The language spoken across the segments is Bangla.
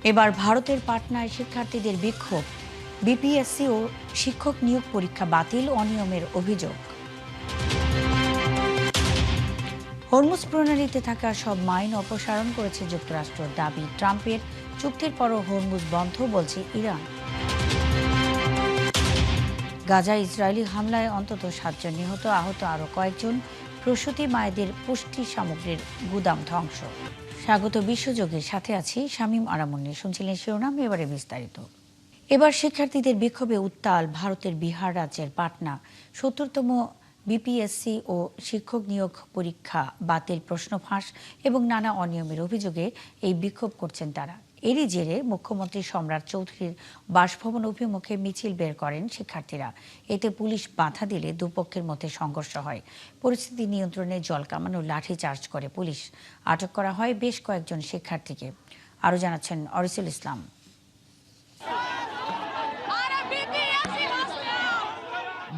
এবার ভারতের পাটনায় শিক্ষার্থীদের বিক্ষোভ, বিপিএসসি ও শিক্ষক নিয়োগ পরীক্ষা বাতিল, অনিয়মের অভিযোগ। হরমুজ প্রণালীতে থাকা সব মাইন অপসারণ করেছে যুক্তরাষ্ট্র, দাবি ট্রাম্পের। চুক্তির পরও হরমুজ বন্ধ বলছে ইরান। গাজা ইসরায়েলি হামলায় অন্তত 7 জন নিহত, আহত আরও কয়েকজন। প্রসূতি মায়েদের পুষ্টি সামগ্রীর গুদাম ধ্বংস। স্বাগত বিশ্বযোগের সাথে আছি শামীম আরামুন্নি। শুনছিলেন শিরোনাম, এবারে বিস্তারিত। এবার শিক্ষার্থীদের বিক্ষোভে উত্তাল ভারতের বিহার রাজ্যের পাটনা। ৭০তম বিপিএসসি ও শিক্ষক নিয়োগ পরীক্ষা বাতিল, প্রশ্ন ফাঁস এবং নানা অনিয়মের অভিযোগে এই বিক্ষোভ করছেন তারা। এরই জেরে মুখ্যমন্ত্রী সম্রাট চৌধুরীর বাসভবন অভিমুখে মিছিল বের করেন শিক্ষার্থীরা। এতে পুলিশ বাধা দিলে দুপক্ষের মধ্যে সংঘর্ষ হয়। পরিস্থিতি নিয়ন্ত্রণে জলকামান ও লাঠিচার্জ করে পুলিশ। আটক করা হয় বেশ কয়েকজন শিক্ষার্থীকে। আরও জানাচ্ছেন অরিসুল ইসলাম।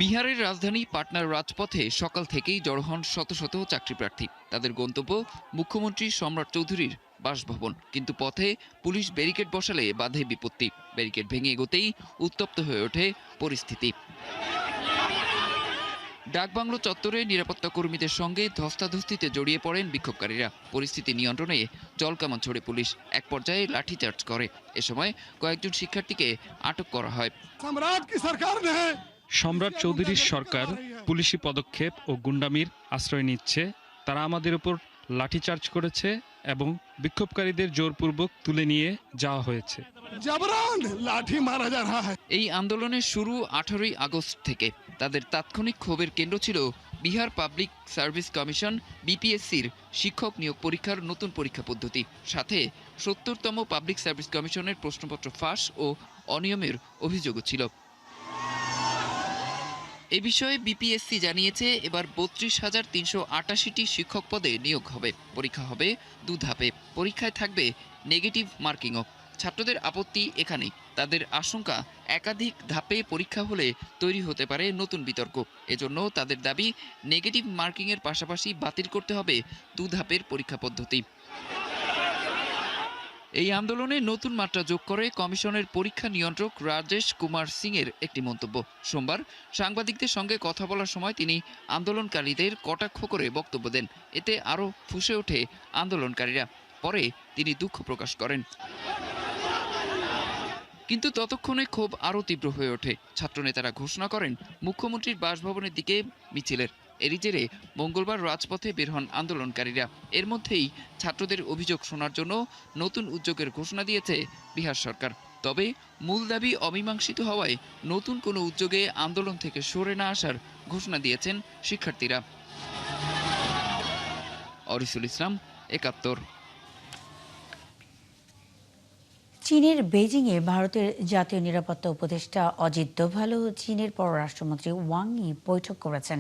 বিহারের রাজধানী পাটনার রাজপথে সকাল থেকেই জড়ো হন শত শত চাকরিপ্রার্থী। তাদের গন্তব্য মুখ্যমন্ত্রী সম্রাট চৌধুরীর বাসভবন। কিন্তু পথে পুলিশ ব্যারিকেড বসালে বাধে বিপত্তি। ব্যারিকেড ভেঙে এগোতেই উত্তপ্ত হয়ে ওঠে পরিস্থিতি। ডাকবাংলো চত্বরে নিরাপত্তা কর্মীদের সঙ্গে ধস্তাধস্তিতে জড়িয়ে পড়েন বিক্ষোভকারীরা। পরিস্থিতি নিয়ন্ত্রণে জলকামান ছোড়ে পুলিশ, এক পর্যায়ে লাঠিচার্জ করে। এ সময় কয়েকজন শিক্ষার্থীকে আটক করা হয়। সম্রাট চৌধুরীর সরকার পুলিশি পদক্ষেপ ও গুন্ডামির আশ্রয় নিচ্ছে। তারা আমাদের উপর লাঠিচার্জ করেছে এবং বিক্ষোভকারীদের জোরপূর্বক তুলে নিয়ে যাওয়া হয়েছে। এই আন্দোলনের শুরু 18ই আগস্ট থেকে। তাদের তাৎক্ষণিক ক্ষোভের কেন্দ্র ছিল বিহার পাবলিক সার্ভিস কমিশন বিপিএসসির শিক্ষক নিয়োগ পরীক্ষার নতুন পরীক্ষা পদ্ধতি, সাথে 70তম পাবলিক সার্ভিস কমিশনের প্রশ্নপত্র ফাঁস ও অনিয়মের অভিযোগও ছিল। এ বিষয়ে বিপিএসসি জানিয়েছে এবার 32,388টি শিক্ষক পদে নিয়োগ হবে। পরীক্ষা হবে 2 ধাপে। পরীক্ষায় থাকবে নেগেটিভ মার্কিংও। ছাত্রদের আপত্তি এখানেই। তাদের আশঙ্কা, একাধিক ধাপে পরীক্ষা হলে তৈরি হতে পারে নতুন বিতর্ক। এজন্য তাদের দাবি, নেগেটিভ মার্কিংয়ের পাশাপাশি বাতিল করতে হবে 2 ধাপের পরীক্ষা পদ্ধতি। এই আন্দোলনে নতুন মাত্রা যোগ করে কমিশনের পরীক্ষা নিয়ন্ত্রক রাজেশ কুমার সিং এর একটি মন্তব্য। সোমবার সাংবাদিকদের সঙ্গে কথা বলার সময় তিনি আন্দোলনকারীদের কটাক্ষ করে বক্তব্য দেন। এতে আরও ফুঁসে ওঠে আন্দোলনকারীরা। পরে তিনি দুঃখ প্রকাশ করেন। কিন্তু ততক্ষণে ক্ষোভ আরও তীব্র হয়ে ওঠে। ছাত্রনেতারা ঘোষণা করেন মুখ্যমন্ত্রীর বাসভবনের দিকে মিছিলের। এরই জেরে মঙ্গলবার রাজপথে বের হন আন্দোলনকারীরা। এর মধ্যেই ছাত্রদের অভিযোগ শোনার জন্য নতুন উদ্যোগের ঘোষণা দিয়েছে বিহার সরকার। তবে মূল দাবি অমীমাংসিত হওয়ায় নতুন কোনো উদ্যোগে আন্দোলন থেকে সরে না আসার ঘোষণা দিয়েছেন শিক্ষার্থীরা। অরিসুল ইসলাম, ৭১। চীনের বেইজিংয়ে ভারতের জাতীয় নিরাপত্তা উপদেষ্টা অজিত দোভাল ও চীনের পররাষ্ট্রমন্ত্রী ওয়াং ই বৈঠক করেছেন।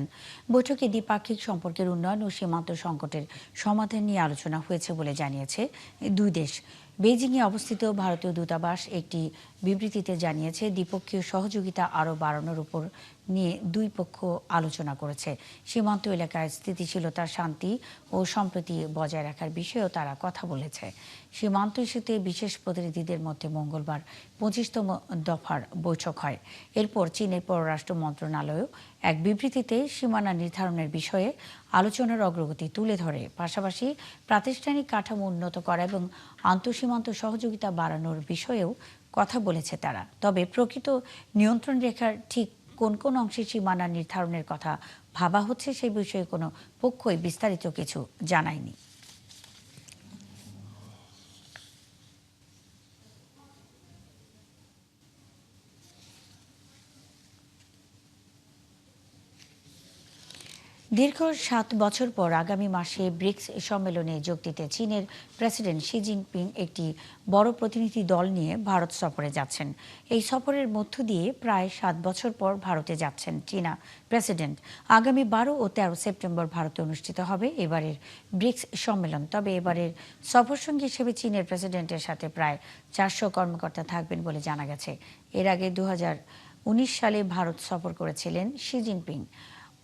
বৈঠকে দ্বিপাক্ষিক সম্পর্কের উন্নয়ন ও সীমান্ত সংকটের সমাধান নিয়ে আলোচনা হয়েছে বলে জানিয়েছে দুই দেশ। বেইজিংয়ে অবস্থিত ভারতীয় দূতাবাস একটি বিবৃতিতে জানিয়েছে, দ্বিপক্ষীয় সহযোগিতা আরও বাড়ানোর উপর নিয়ে দুই পক্ষ আলোচনা করেছে। সীমান্ত এলাকায় স্থিতিশীলতা, শান্তি ও সম্প্রীতি বজায় রাখার বিষয়েও তারা কথা বলেছে। সীমান্ত ইস্যুতে বিশেষ প্রতিনিধিদের মধ্যে মঙ্গলবার 25তম দফার বৈঠক হয়। এরপর চীনের পররাষ্ট্র মন্ত্রণালয়ও এক বিবৃতিতে সীমানা নির্ধারণের বিষয়ে আলোচনার অগ্রগতি তুলে ধরে। পাশাপাশি প্রাতিষ্ঠানিক কাঠামো উন্নত করা এবং আন্তঃসীমান্ত সহযোগিতা বাড়ানোর বিষয়েও কথা বলেছে তারা। তবে প্রকৃত নিয়ন্ত্রণ রেখার ঠিক কোন কোন অংশে সীমানা নির্ধারণের কথা ভাবা হচ্ছে সেই বিষয়ে কোনো পক্ষই বিস্তারিত কিছু জানায়নি। দীর্ঘ 7 বছর পর আগামী মাসে ব্রিক্স সম্মেলনে যোগ দিতে চীনের প্রেসিডেন্ট শি জিনপিং একটি বড় প্রতিনিধি দল নিয়ে ভারত সফরে যাচ্ছেন। এই সফরের মধ্য দিয়ে প্রায় 7 বছর পর ভারতে যাচ্ছেন চীনা প্রেসিডেন্ট। আগামী 12 ও 13 সেপ্টেম্বর ভারতে অনুষ্ঠিত হবে এবারের ব্রিক্স সম্মেলন। তবে এবারের সফরসঙ্গী হিসেবে চীনের প্রেসিডেন্টের সাথে প্রায় 400 কর্মকর্তা থাকবেন বলে জানা গেছে। এর আগে 2019 সালে ভারত সফর করেছিলেন শি জিনপিং।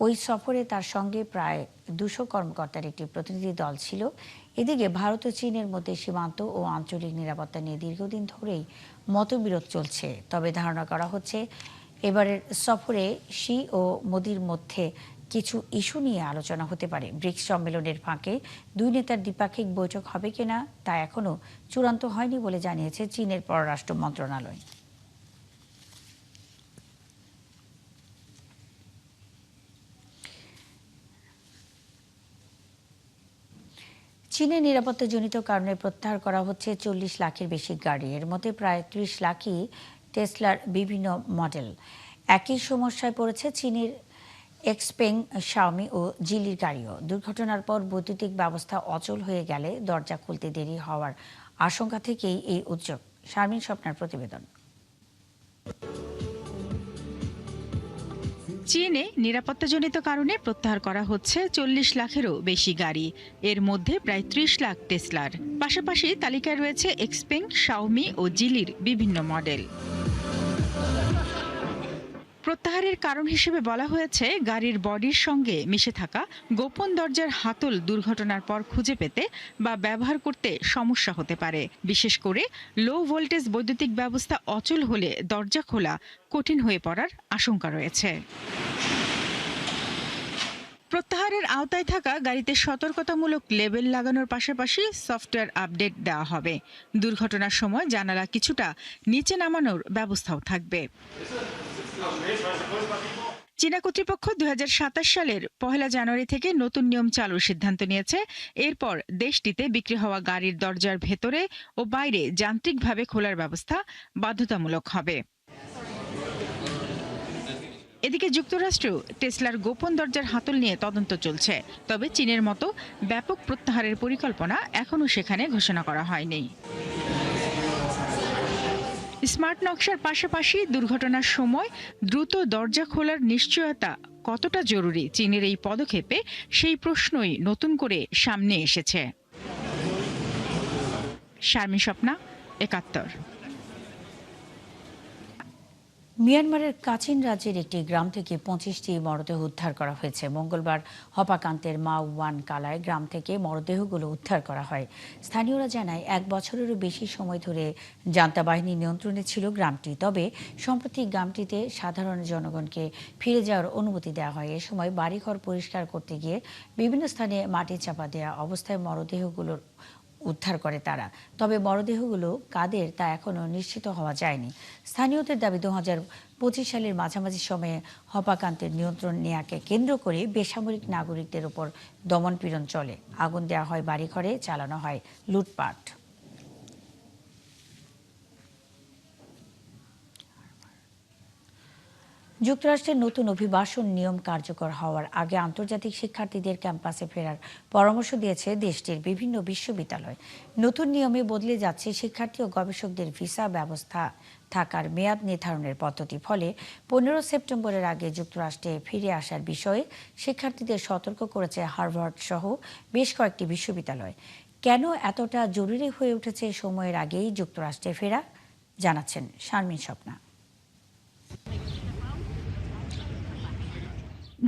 ওই সফরে তার সঙ্গে প্রায় 200 কর্মকর্তার একটি প্রতিনিধি দল ছিল। এদিকে ভারত ও চীনের মধ্যে সীমান্ত ও আঞ্চলিক নিরাপত্তা নিয়ে দীর্ঘদিন ধরেই মতবিরোধ চলছে। তবে ধারণা করা হচ্ছে এবারের সফরে শি ও মোদির মধ্যে কিছু ইস্যু নিয়ে আলোচনা হতে পারে। ব্রিক্স সম্মেলনের ফাঁকে দুই নেতার দ্বিপাক্ষিক বৈঠক হবে কিনা তা এখনো চূড়ান্ত হয়নি বলে জানিয়েছে চীনের পররাষ্ট্র মন্ত্রণালয়। চীনের নিরাপত্তাজনিত কারণে প্রত্যাহার করা হচ্ছে 40 লাখের বেশি গাড়ি। এর মধ্যে প্রায় 30 লাখই টেসলার বিভিন্ন মডেল। একই সমস্যায় পড়েছে চীনের এক্সপেং, শাওমি ও জিলির গাড়িও। দুর্ঘটনার পর বৈদ্যুতিক ব্যবস্থা অচল হয়ে গেলে দরজা খুলতে দেরি হওয়ার আশঙ্কা থেকেই এই উদ্যোগ। শারমিন স্বপ্নার প্রতিবেদন। চীনে নিরাপত্তাজনিত কারণে প্রত্যাহার করা হচ্ছে 40 লাখেরও বেশি গাড়ি। এর মধ্যে প্রায় 30 লাখ টেসলার। পাশাপাশি তালিকায় রয়েছে এক্সপেং, শাওমি ও জিলির বিভিন্ন মডেল। প্রত্যাহারের কারণ হিসেবে বলা হয়েছে গাড়ির বডির সঙ্গে মিশে থাকা গোপন দরজার হাতল দুর্ঘটনার পর খুঁজে পেতে বা ব্যবহার করতে সমস্যা হতে পারে। বিশেষ করে লো ভোল্টেজ বৈদ্যুতিক ব্যবস্থা অচল হলে দরজা খোলা কঠিন হয়ে পড়ার আশঙ্কা রয়েছে। প্রত্যাহারের আওতায় থাকা গাড়িতে সতর্কতামূলক লেবেল লাগানোর পাশাপাশি সফটওয়্যার আপডেট দেওয়া হবে। দুর্ঘটনার সময় জানালা কিছুটা নিচে নামানোর ব্যবস্থাও থাকবে। চীনা কর্তৃপক্ষ 2027 সালের 1 জানুয়ারি থেকে নতুন নিয়ম চালুর সিদ্ধান্ত নিয়েছে। এরপর দেশটিতে বিক্রি হওয়া গাড়ির দরজার ভেতরে ও বাইরে যান্ত্রিকভাবে খোলার ব্যবস্থা বাধ্যতামূলক হবে। এদিকে যুক্তরাষ্ট্রেও টেসলার গোপন দরজার হাতল নিয়ে তদন্ত চলছে। তবে চীনের মতো ব্যাপক প্রত্যাহারের পরিকল্পনা এখনও সেখানে ঘোষণা করা হয়নি। স্মার্ট নকশার পাশাপাশি দুর্ঘটনার সময় দ্রুত দরজা খোলার নিশ্চয়তা কতটা জরুরি চীনের এই পদক্ষেপে সেই প্রশ্নই নতুন করে সামনে এসেছে। শারমিন স্বপ্না, 71। মিয়ানমারের কাচিন রাজ্যের একটি গ্রাম থেকে 25টি মরদেহ উদ্ধার করা হয়েছে। মঙ্গলবার হপাকান্তের মাওয়ান কালায় গ্রাম থেকে মরদেহগুলো উদ্ধার করা হয়। স্থানীয়রা জানায় 1 বছরেরও বেশি সময় ধরে জান্তা বাহিনী নিয়ন্ত্রণে ছিল গ্রামটি। তবে সম্প্রতি গ্রামটিতে সাধারণ জনগণকে ফিরে যাওয়ার অনুমতি দেওয়া হয়। এ সময় বাড়িঘর পরিষ্কার করতে গিয়ে বিভিন্ন স্থানে মাটি চাপা দেওয়া অবস্থায় মরদেহগুলোর উদ্ধার করে তারা। তবে মরদেহগুলো কাদের তা এখনও নিশ্চিত হওয়া যায়নি। স্থানীয়দের দাবি 2025 সালের মাঝামাঝি সময়ে হপাকান্তের নিয়ন্ত্রণ নেয়াকে কেন্দ্র করে বেসামরিক নাগরিকদের উপর দমনপীড়ন চলে। আগুন দেওয়া হয় বাড়িঘরে, চালানো হয় লুটপাট। যুক্তরাষ্ট্রের নতুন অভিবাসন নিয়ম কার্যকর হওয়ার আগে আন্তর্জাতিক শিক্ষার্থীদের ক্যাম্পাসে ফেরার পরামর্শ দিয়েছে দেশটির বিভিন্ন বিশ্ববিদ্যালয়। নতুন নিয়মে বদলে যাচ্ছে শিক্ষার্থী ও গবেষকদের ভিসা ব্যবস্থা থাকার মেয়াদ নির্ধারণের পদ্ধতি। ফলে 15 সেপ্টেম্বরের আগে যুক্তরাষ্ট্রে ফিরে আসার বিষয়ে শিক্ষার্থীদের সতর্ক করেছে হার্ভার্ড সহ বেশ কয়েকটি বিশ্ববিদ্যালয়। কেন এতটা জরুরি হয়ে উঠেছে সময়ের আগেই যুক্তরাষ্ট্রে ফেরা, জানাচ্ছেন শারমিন স্বপ্না।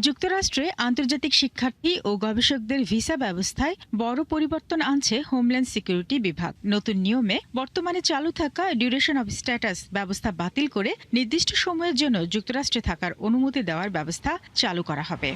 যুক্তরাষ্ট্রে আন্তর্জাতিক শিক্ষার্থী ও গবেষকদের ভিসা ব্যবস্থায় বড় পরিবর্তন আনছে হোমল্যান্ড সিকিউরিটি বিভাগ। নতুন নিয়মে বর্তমানে চালু থাকা ডিউরেশন অব স্ট্যাটাস ব্যবস্থা বাতিল করে নির্দিষ্ট সময়ের জন্য যুক্তরাষ্ট্রে থাকার অনুমতি দেওয়ার ব্যবস্থা চালু করা হবে।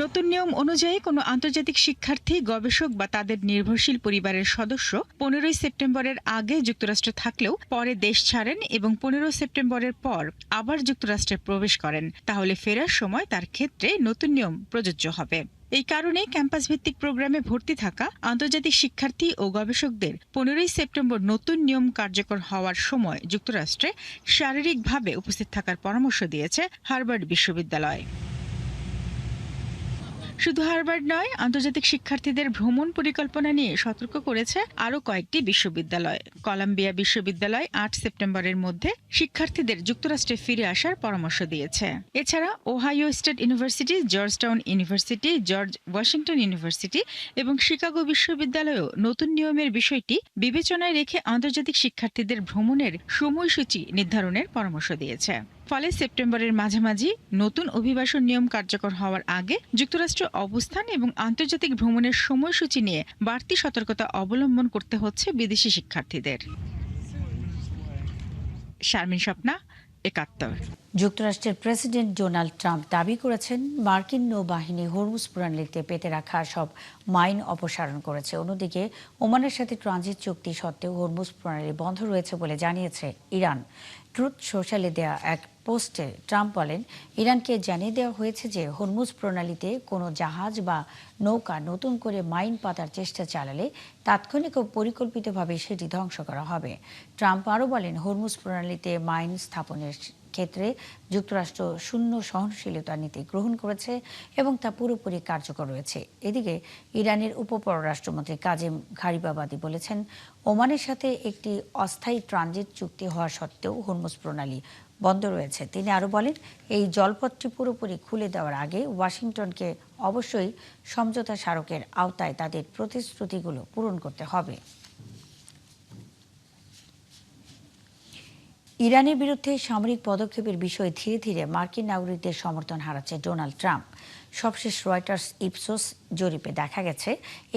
নতুন নিয়ম অনুযায়ী কোনো আন্তর্জাতিক শিক্ষার্থী, গবেষক বা তাদের নির্ভরশীল পরিবারের সদস্য 15 সেপ্টেম্বরের আগে যুক্তরাষ্ট্রে থাকলেও পরে দেশ ছাড়েন এবং 15 সেপ্টেম্বরের পর আবার যুক্তরাষ্ট্রে প্রবেশ করেন, তাহলে ফেরার সময় তার ক্ষেত্রে নতুন নিয়ম প্রযোজ্য হবে। এই কারণে ক্যাম্পাস ভিত্তিক প্রোগ্রামে ভর্তি থাকা আন্তর্জাতিক শিক্ষার্থী ও গবেষকদের 15 সেপ্টেম্বর নতুন নিয়ম কার্যকর হওয়ার সময় যুক্তরাষ্ট্রে শারীরিকভাবে উপস্থিত থাকার পরামর্শ দিয়েছে হার্ভার্ড বিশ্ববিদ্যালয়। শুধু হার্ভার্ড নয়, আন্তর্জাতিক শিক্ষার্থীদের ভ্রমণ পরিকল্পনা নিয়ে সতর্ক করেছে আরও কয়েকটি বিশ্ববিদ্যালয়। কলাম্বিয়া বিশ্ববিদ্যালয় 8 সেপ্টেম্বরের মধ্যে শিক্ষার্থীদের যুক্তরাষ্ট্রে ফিরে আসার পরামর্শ দিয়েছে। এছাড়া Ohio state university, Georgetown university, George Washington university এবং শিকাগো বিশ্ববিদ্যালয়ও নতুন নিয়মের বিষয়টি বিবেচনায় রেখে আন্তর্জাতিক শিক্ষার্থীদের ভ্রমণের সময়সূচি নির্ধারণের পরামর্শ দিয়েছে। ফলে সেপ্টেম্বরের মাঝামাঝি নতুন অভিবাসন নিয়ম কার্যকর হওয়ার আগে যুক্তরাষ্ট্রের অবস্থান এবং আন্তর্জাতিক ভ্রমণের সময়সূচি নিয়ে বাড়তি সতর্কতা অবলম্বন করতে হচ্ছে বিদেশি শিক্ষার্থীদের। শারমিন স্বপ্না, ৭১। যুক্তরাষ্ট্রের প্রেসিডেন্ট ডোনাল্ড ট্রাম্প দাবি করেছেন মার্কিন নৌবাহিনী হরমুজ প্রণালীতে পেতে রাখা সব মাইন অপসারণ করেছে। অন্যদিকে ওমানের সাথে ট্রানজিট চুক্তি সত্ত্বেও হরমুজ প্রণালী বন্ধ রয়েছে বলে জানিয়েছে ইরান। ট্রুথ সোশ্যালে দেয়া এক পোস্টে ট্রাম্প বলেন, ইরানকে জানিয়ে দেওয়া হয়েছে যে হরমুজ প্রণালীতে কোনো জাহাজ বা নৌকা নতুন করে মাইন পাতার চেষ্টা চালালে তাৎক্ষণিক ও পরিকল্পিতভাবে সেটি ধ্বংস করা হবে। ট্রাম্প আরও বলেন, হরমুজ প্রণালীতে মাইন স্থাপনের ক্ষেত্রে যুক্তরাষ্ট্র শূন্য সহনশীলতা নীতি গ্রহণ করেছে এবং তা পুরোপুরি কার্যকর রয়েছে। এদিকে ইরানের উপপররাষ্ট্রমন্ত্রী কাজেম ঘারিবাবাদী বলেছেন, ওমানের সাথে একটি অস্থায়ী ট্রানজিট চুক্তি হওয়া সত্ত্বেও হরমুজ প্রণালী বন্ধ রয়েছে। তিনি আরও বলেন, এই জলপথটি পুরোপুরি খুলে দেওয়ার আগে ওয়াশিংটনকে অবশ্যই সমঝোতা স্মারকের আওতায় তাদের প্রতিশ্রুতিগুলো পূরণ করতে হবে। ইরানের বিরুদ্ধে সামরিক পদক্ষেপের বিষয়ে ধীরে ধীরে মার্কিন নাগরিকদের সমর্থন হারাচ্ছে ডোনাল্ড ট্রাম্প। সবশেষ রয়টার্স ইপসোস জরিপে দেখা গেছে,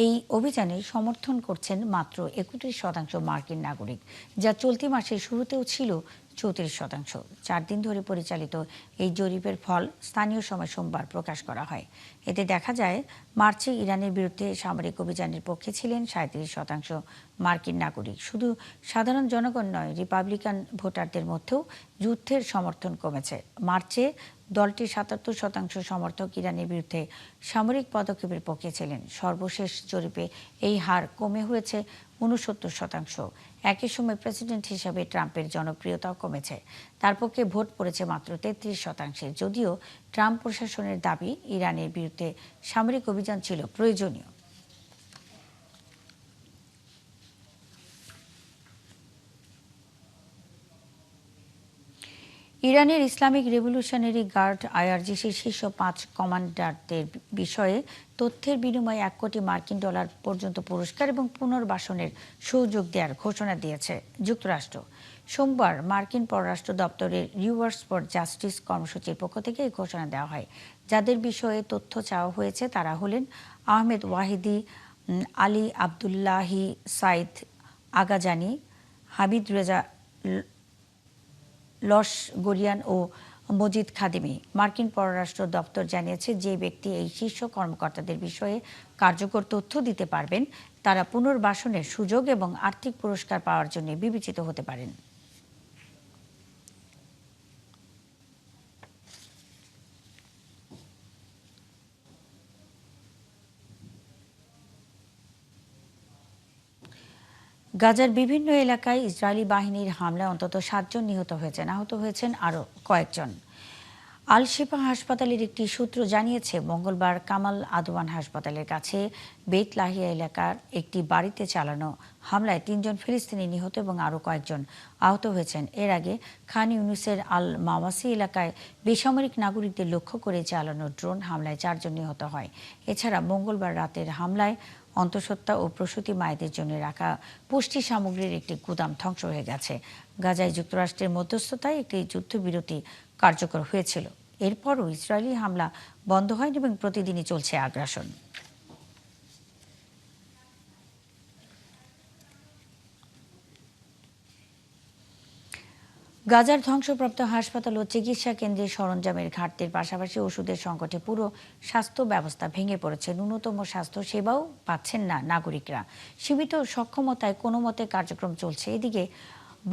এই অভিযানে সমর্থন করছেন মাত্র ৩১% মার্কিন নাগরিক, যা চলতি মাসের শুরুতেও ছিল ৩৪%। ৪ দিন ধরে পরিচালিত এই জরিপের ফল স্থানীয় সময় সোমবার প্রকাশ করা হয়। এতে দেখা যায়, মার্চে ইরানের বিরুদ্ধে সামরিক অভিযানের পক্ষে ছিলেন ৩৭% মার্কিন নাগরিক। শুধু সাধারণ জনগণ নয়, রিপাবলিকান ভোটারদের মধ্যেও যুদ্ধের সমর্থন কমেছে। মার্চে দলটির ৭৭% সমর্থক ইরানের বিরুদ্ধে সামরিক পদক্ষেপের পক্ষে ছিলেন। সর্বশেষ জরিপে এই হার কমে হয়েছে ৬৯%। একই সময় প্রেসিডেন্ট হিসাবে ট্রাম্পের জনপ্রিয়তাও কমেছে। তার পক্ষে ভোট পড়েছে মাত্র ৩৩%। যদিও ট্রাম্প প্রশাসনের দাবি, ইরানের বিরুদ্ধে সামরিক অভিযান ছিল প্রয়োজনীয়। ইরানের ইসলামিক রেভলিউশনারি গার্ড আইআরজিসির শীর্ষ ৫ কমান্ডারদের বিষয়ে তথ্যের বিনিময়ে $১ কোটি পর্যন্ত পুরস্কার এবং পুনর্বাসনের সুযোগ দেওয়ার ঘোষণা দিয়েছে যুক্তরাষ্ট্র। সোমবার মার্কিন পররাষ্ট্র দপ্তরের রিওয়ার্ডস ফর জাস্টিস কর্মসূচির পক্ষ থেকে এই ঘোষণা দেওয়া হয়। যাদের বিষয়ে তথ্য চাওয়া হয়েছে তারা হলেন আহমেদ ওয়াহিদি, আলী আবদুল্লাহি সাইদ আগাজানি, হাবিদ রেজা লস গরিয়ান ও মজিদ খাদিমি। মার্কিন পররাষ্ট্র দপ্তর জানিয়েছে, যে ব্যক্তি এই শীর্ষ কর্মকর্তাদের বিষয়ে কার্যকর তথ্য দিতে পারবেন তারা পুনর্বাসনের সুযোগ এবং আর্থিক পুরস্কার পাওয়ার জন্য বিবেচিত হতে পারেন। গাজার বিভিন্ন এলাকায় ইসরায়েলি বাহিনীর হামলায় অন্তত ৭ জন নিহত হয়েছেন, আহত হয়েছেন আরও কয়েকজন। আল শিফা হাসপাতালের একটি সূত্র জানিয়েছে, মঙ্গলবার কামাল আদওয়ান হাসপাতালের কাছে বেত লাহিয়া এলাকার একটি বাড়িতে চালানো হামলায় ৩ জন ফিলিস্তিনি নিহত এবং আরও কয়েকজন আহত হয়েছেন। এর আগে খান ইউনিসের আল মাওয়াসি এলাকায় বেসামরিক নাগরিকদের লক্ষ্য করে চালানো ড্রোন হামলায় ৪ জন নিহত হয়। এছাড়া মঙ্গলবার রাতের হামলায় অন্তঃসত্ত্বা ও প্রসূতি মায়েদের জন্য রাখা পুষ্টি সামগ্রীর একটি গুদাম ধ্বংস হয়ে গেছে। গাজায় যুক্তরাষ্ট্রের মধ্যস্থতায় একটি যুদ্ধবিরতি কার্যকর হয়েছিল। এরপরও ইসরায়েলি হামলা বন্ধ হয়নি এবং প্রতিদিনই চলছে আগ্রাসন। গাজার ধ্বংসপ্রাপ্ত হাসপাতাল ও চিকিৎসা কেন্দ্রের সরঞ্জামের ঘাটতির পাশাপাশি ওষুধের সংকটে পুরো স্বাস্থ্য ব্যবস্থা ভেঙে পড়েছে। ন্যূনতম স্বাস্থ্য সেবাও পাচ্ছেন না নাগরিকরা। সীমিত সক্ষমতায় কোনো মতে কার্যক্রম চলছে। এদিকে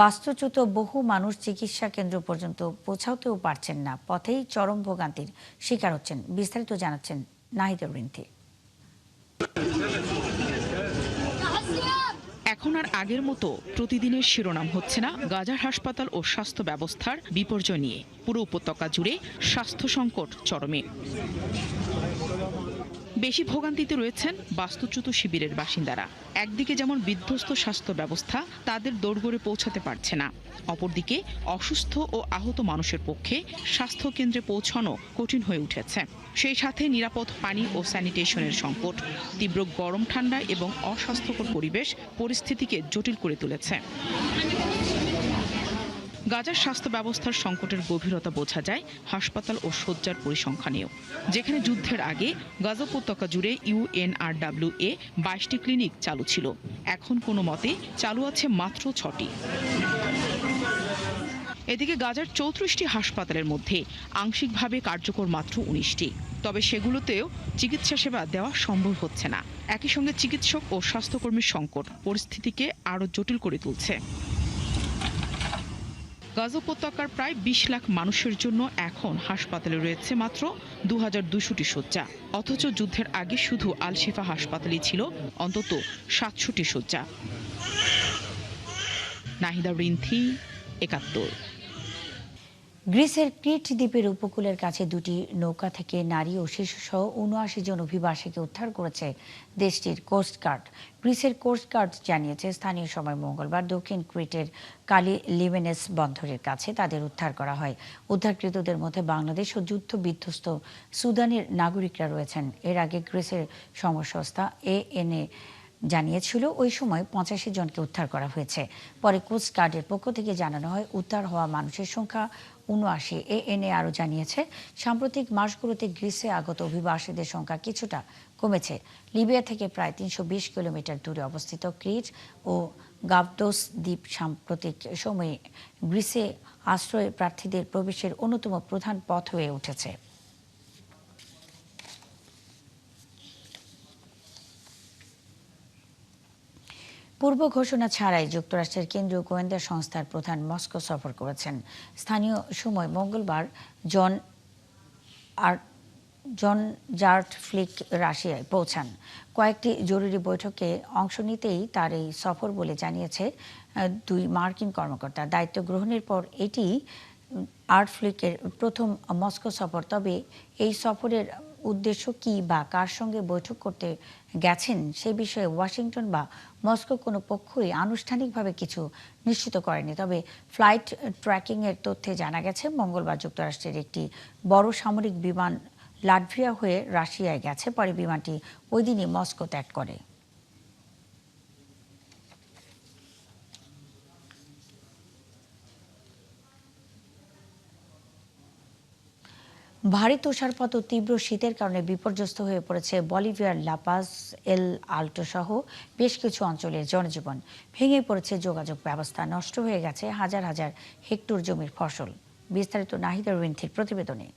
বাস্তুচ্যুত বহু মানুষ চিকিৎসা কেন্দ্র পর্যন্ত পৌঁছাতেও পারছেন না, পথেই চরম ভোগান্তির শিকার হচ্ছেন। বিস্তারিত জানাচ্ছেন নাহিদ রিন্থি। এখন আর আগের মতো প্রতিদিনের শিরোনাম হচ্ছে না গাজার হাসপাতাল ও স্বাস্থ্য ব্যবস্থার বিপর্যয় নিয়ে। পুরো উপত্যকা জুড়ে স্বাস্থ্য সংকট চরমে। বেশি ভোগান্তিতে রয়েছেন বাস্তুচ্যুত শিবিরের বাসিন্দারা। একদিকে যেমন বিধ্বস্ত স্বাস্থ্য ব্যবস্থা তাদের দোরগোড়ে পৌঁছাতে পারছে না, অপরদিকে অসুস্থ ও আহত মানুষের পক্ষে স্বাস্থ্য কেন্দ্রে পৌঁছানো কঠিন হয়ে উঠেছে। সেই সাথে নিরাপদ পানি ও স্যানিটেশনের সংকট, তীব্র গরম ঠান্ডা এবং অস্বাস্থ্যকর পরিবেশ পরিস্থিতিকে জটিল করে তুলেছে। গাজার স্বাস্থ্য ব্যবস্থার সংকটের গভীরতা বোঝা যায় হাসপাতাল ও শয্যার পরিসংখ্যানেও, যেখানে যুদ্ধের আগে গাজা উপত্যকা জুড়ে UNRWA 22টি ক্লিনিক চালু ছিল। এখন কোনো মতে চালু আছে মাত্র 6টি। এদিকে গাজার 34টি হাসপাতালের মধ্যে আংশিকভাবে কার্যকর মাত্র 19টি। তবে সেগুলোতেও চিকিৎসা সেবা দেওয়া সম্ভব হচ্ছে না। একই সঙ্গে চিকিৎসক ও স্বাস্থ্যকর্মীর সংকট পরিস্থিতিকে আরও জটিল করে তুলছে। গাজা উপত্যকার প্রায় 20 লাখ মানুষের জন্য এখন হাসপাতালে রয়েছে মাত্র 2200টি শয্যা, অথচ যুদ্ধের আগে শুধু আল শিফা হাসপাতালই ছিল অন্তত 700টি শয্যা। নাহিদা রিন্থি, 71। গ্রিসের ক্রিট দ্বীপের উপকূলের কাছে দুটি নৌকা থেকে নারী ও শিশুসহ 79 জন অভিবাসীকে উদ্ধার করেছে দেশটির কোস্টগার্ড। গ্রিসের কোস্টগার্ড জানিয়েছে, স্থানীয় সময় মঙ্গলবার দক্ষিণ ক্রিটের কালি লিমেনেস বন্দরের কাছে তাদের উদ্ধার করা হয়। উদ্ধারকৃতদের মধ্যে বাংলাদেশ ও যুদ্ধ বিধ্বস্ত সুদানের নাগরিকরা রয়েছেন। এর আগে গ্রিসের সংবাদসংস্থা ANA জানিয়েছিল, ওই সময় 85 জনকে উদ্ধার করা হয়েছে। পরে কোস্টগার্ডের পক্ষ থেকে জানানো হয় উদ্ধার হওয়া মানুষের সংখ্যা 79। ANA আরও জানিয়েছে, সাম্প্রতিক মাসগুলোতে গ্রিসে আগত অভিবাসীদের সংখ্যা কিছুটা কমেছে। লিবিয়া থেকে প্রায় 320 কিলোমিটার দূরে অবস্থিত ক্রিট ও গাভদোস দ্বীপ সাম্প্রতিক সময়ে গ্রিসে আশ্রয় প্রার্থীদের প্রবেশের অন্যতম প্রধান পথ হয়ে উঠেছে। পূর্ব ঘোষণা ছাড়াই যুক্তরাষ্ট্রের কেন্দ্রীয় গোয়েন্দা সংস্থার প্রধান মস্কো সফর করেছেন। স্থানীয় সময় মঙ্গলবার জন জার্ট ফ্লিক রাশিয়ায় পৌঁছান। কয়েকটি জরুরি বৈঠকে অংশ নিতেই তার এই সফর বলে জানিয়েছে দুই মার্কিন কর্মকর্তা। দায়িত্ব গ্রহণের পর এটি আর্ট ফ্লিকের প্রথম মস্কো সফর। তবে এই সফরের উদ্দেশ্য কি বা কার সঙ্গে বৈঠক করতে গেছেন সে বিষয়ে ওয়াশিংটন বা মস্কো কোনো পক্ষই আনুষ্ঠানিকভাবে কিছু নিশ্চিত করেনি। তবে ফ্লাইট ট্র্যাকিংয়ের তথ্যে জানা গেছে, মঙ্গলবার যুক্তরাষ্ট্রের একটি বড় সামরিক বিমান লাটভিয়া হয়ে রাশিয়ায় গেছে। পরে বিমানটি ওই দিনই মস্কো ত্যাগ করে। ভারী তুষারপাত ও তীব্র শীতের কারণে বিপর্যস্ত হয়ে পড়েছে বলিভিয়ার লাপাজ, এল আল্টো সহ বেশ কিছু অঞ্চলের জনজীবন। ভেঙে পড়েছে যোগাযোগ ব্যবস্থা, নষ্ট হয়ে গেছে হাজার হাজার হেক্টর জমির ফসল। বিস্তারিত নাহিদা রিন্থির প্রতিবেদনে।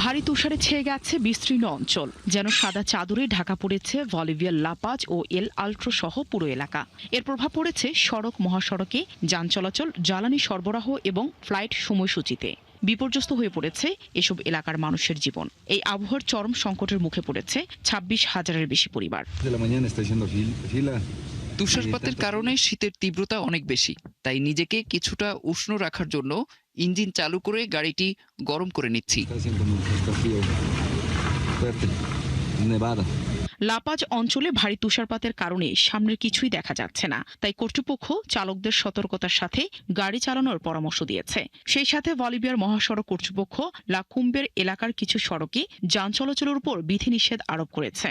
ভারী তুষারে ছেয়ে গেছে বিস্তীর্ণ অঞ্চল, যেন সাদা চাদরে ঢাকা পড়েছে বলিভিয়ার লাপাজ ও এল আল্ট্রো সহ পুরো এলাকা। এর প্রভাব পড়েছে সড়ক, মহাসড়কে, যান চলাচল, জ্বালানি সরবরাহ এবং ফ্লাইট সময়সূচিতে। বিপর্যস্ত হয়ে পড়েছে এসব এলাকার মানুষের জীবন। এই আবহাওয়ার চরম সংকটের মুখে পড়েছে 26,000-এর বেশি পরিবার। তুষারপাতের কারণে শীতের তীব্রতা অনেক বেশি, তাই নিজেকে কিছুটা উষ্ণ রাখার জন্য ইঞ্জিন চালু করে গাড়িটি গরম করে নিচ্ছি। লাপাজ অঞ্চলে ভারী তুষারপাতের কারণে সামনের কিছুই দেখা যাচ্ছে না, তাই কর্তৃপক্ষ চালকদের সতর্কতার সাথে গাড়ি চালানোর পরামর্শ দিয়েছে। সেই সাথে বলিভিয়ার মহাসড়ক কর্তৃপক্ষ লা কুম্বের এলাকার কিছু সড়কে যান চলাচলের উপর বিধিনিষেধ আরোপ করেছে।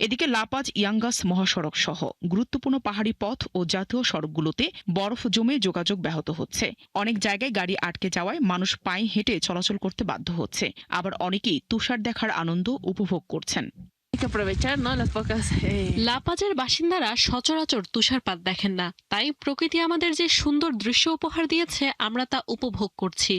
এদিকে লাপাজ ইয়াঙ্গাস মহাসড়ক সহ গুরুত্বপূর্ণ পাহাড়ি পথ ও জাতীয় সড়কগুলোতে বরফ জমে যোগাযোগ ব্যাহত হচ্ছে। অনেক জায়গায় গাড়ি আটকে যাওয়ায় মানুষ পায়ে হেঁটে চলাচল করতে বাধ্য হচ্ছে। আবার অনেকেই তুষার দেখার আনন্দ উপভোগ করছেন। লাপাজের বাসিন্দারা সচরাচর তুষারপাত দেখেন না, তাই প্রকৃতি আমাদের যে সুন্দর দৃশ্য উপহার দিয়েছে আমরা তা উপভোগ করছি।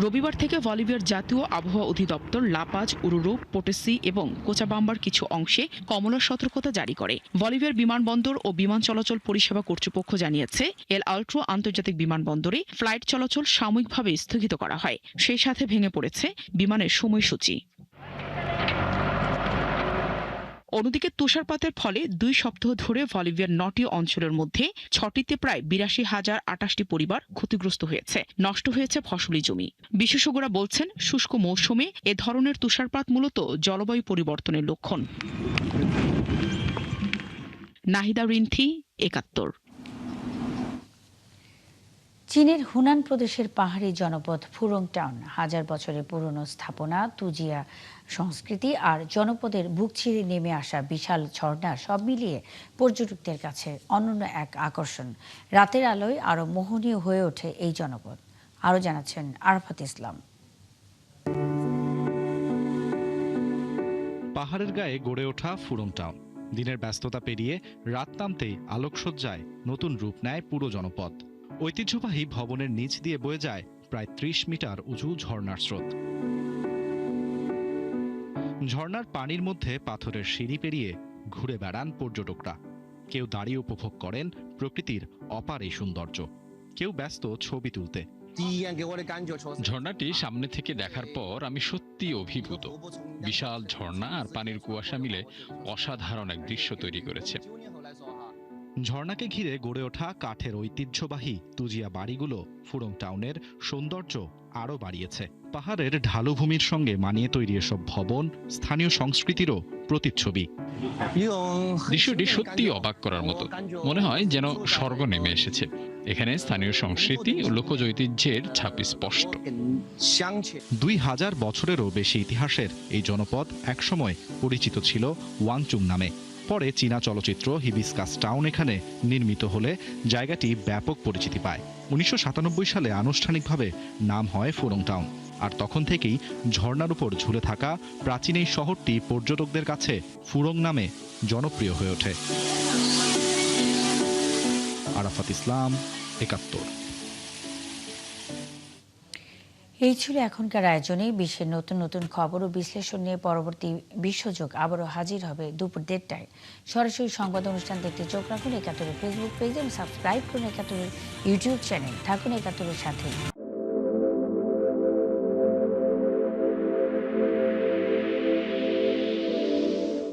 রবিবার থেকে বলিভিয়ার জাতীয় আবহাওয়া অধিদপ্তর লাপাজ, উরুরু, পোটেসি এবং কোচাবাম্বার কিছু অংশে কমলা সতর্কতা জারি করে। বলিভিয়ার বিমানবন্দর ও বিমান চলাচল পরিষেবা কর্তৃপক্ষ জানিয়েছে, এল আল্ট্রো আন্তর্জাতিক বিমানবন্দরে ফ্লাইট চলাচল সাময়িকভাবে স্থগিত করা হয়। সেই সাথে ভেঙে পড়েছে বিমানের সময়সূচি। অন্যদিকে তুষারপাতের ফলে 2 সপ্তাহ ধরে বলিভিয়ার 9টি অঞ্চলের মধ্যে 6টিতে প্রায় 82,028টি পরিবার ক্ষতিগ্রস্ত হয়েছে। নষ্ট হয়েছে ফসলি জমি। বিশেষজ্ঞরা বলছেন, শুষ্ক মৌসুমে এ ধরনের তুষারপাত মূলত জলবায়ু পরিবর্তনের লক্ষণ। নাহিদা রিন্থি, 71। চীনের হুনান প্রদেশের পাহাড়ি জনপদ ফুরং টাউন হাজার বছরের পুরনো স্থাপনা, তুজিয়া সংস্কৃতি আর জনপদের বুক ছিঁড়ে নেমে আসা বিশাল ঝর্ণা সব মিলিয়ে পর্যটকদের কাছে অনন্য এক আকর্ষণ। রাতের আলোয় আরো মোহনীয় হয়ে ওঠে এই জনপদ। আরো জানাচ্ছেন আরাফাত ইসলাম। পাহাড়ের গায়ে গড়ে ওঠা ফুরং টাউন দিনের ব্যস্ততা পেরিয়ে রাত নামতেই আলোকসজ্জায় নতুন রূপ নেয় পুরো জনপদ। ঐতিহ্যবাহী ভবনের নিচ দিয়ে বয়ে যায় প্রায় ৩০ মিটার উঁচু ঝর্ণার স্রোত। ঝর্ণার পানির মধ্যে পাথরের সিঁড়ি পেরিয়ে ঘুরে বেড়ান পর্যটকরা। কেউ দাঁড়িয়ে উপভোগ করেন প্রকৃতির অপার এই সৌন্দর্য, কেউ ব্যস্ত ছবি তুলতে। ঝর্ণাটি সামনে থেকে দেখার পর আমি সত্যি অভিভূত। বিশাল ঝর্ণা আর পানির কুয়াশা মিলে অসাধারণ এক দৃশ্য তৈরি করেছে। ঝর্ণাকে ঘিরে গড়ে ওঠা কাঠের ঐতিহ্যবাহী তুজিয়া বাড়িগুলো ফুরং টাউনের সৌন্দর্য আরও বাড়িয়েছে। পাহাড়ের ঢালুভূমির সঙ্গে মানিয়ে তৈরি এসব ভবন স্থানীয় সংস্কৃতিরও প্রতিচ্ছবি। দৃশ্যটি সত্যি অবাক করার মতো, মনে হয় যেন স্বর্গ নেমে এসেছে। এখানে স্থানীয় সংস্কৃতি ও লোকজ ঐতিহ্যের ছাপ স্পষ্ট। ২০০০ বছরেরও বেশি ইতিহাসের এই জনপদ একসময় পরিচিত ছিল ওয়াংচুং নামে। পরে চীনা চলচ্চিত্র হিবিস্কাস টাউন এখানে নির্মিত হলে জায়গাটি ব্যাপক পরিচিতি পায়। ১৯৯৭ সালে আনুষ্ঠানিকভাবে নাম হয় ফুরং টাউন, আর তখন থেকেই ঝর্ণার উপর ঝুলে থাকা প্রাচীন এই শহরটি পর্যটকদের কাছে ফুরং নামে জনপ্রিয় হয়ে ওঠে। আরাফাত ইসলাম, ৭১। এই ছিল এখনকার আয়োজনে। বিশ্বের নতুন নতুন খবর ও বিশ্লেষণ নিয়ে পরবর্তী বিশ্বযোগ আবারও হাজির হবে দুপুর ১:৩০টায়। সরাসরি সংবাদ অনুষ্ঠান দেখতে চোখ রাখুন ৭১-এর ফেসবুক পেজ এবং সাবস্ক্রাইব করুন ৭১-এর ইউটিউব চ্যানেল। থাকুন ৭১-এর সাথে।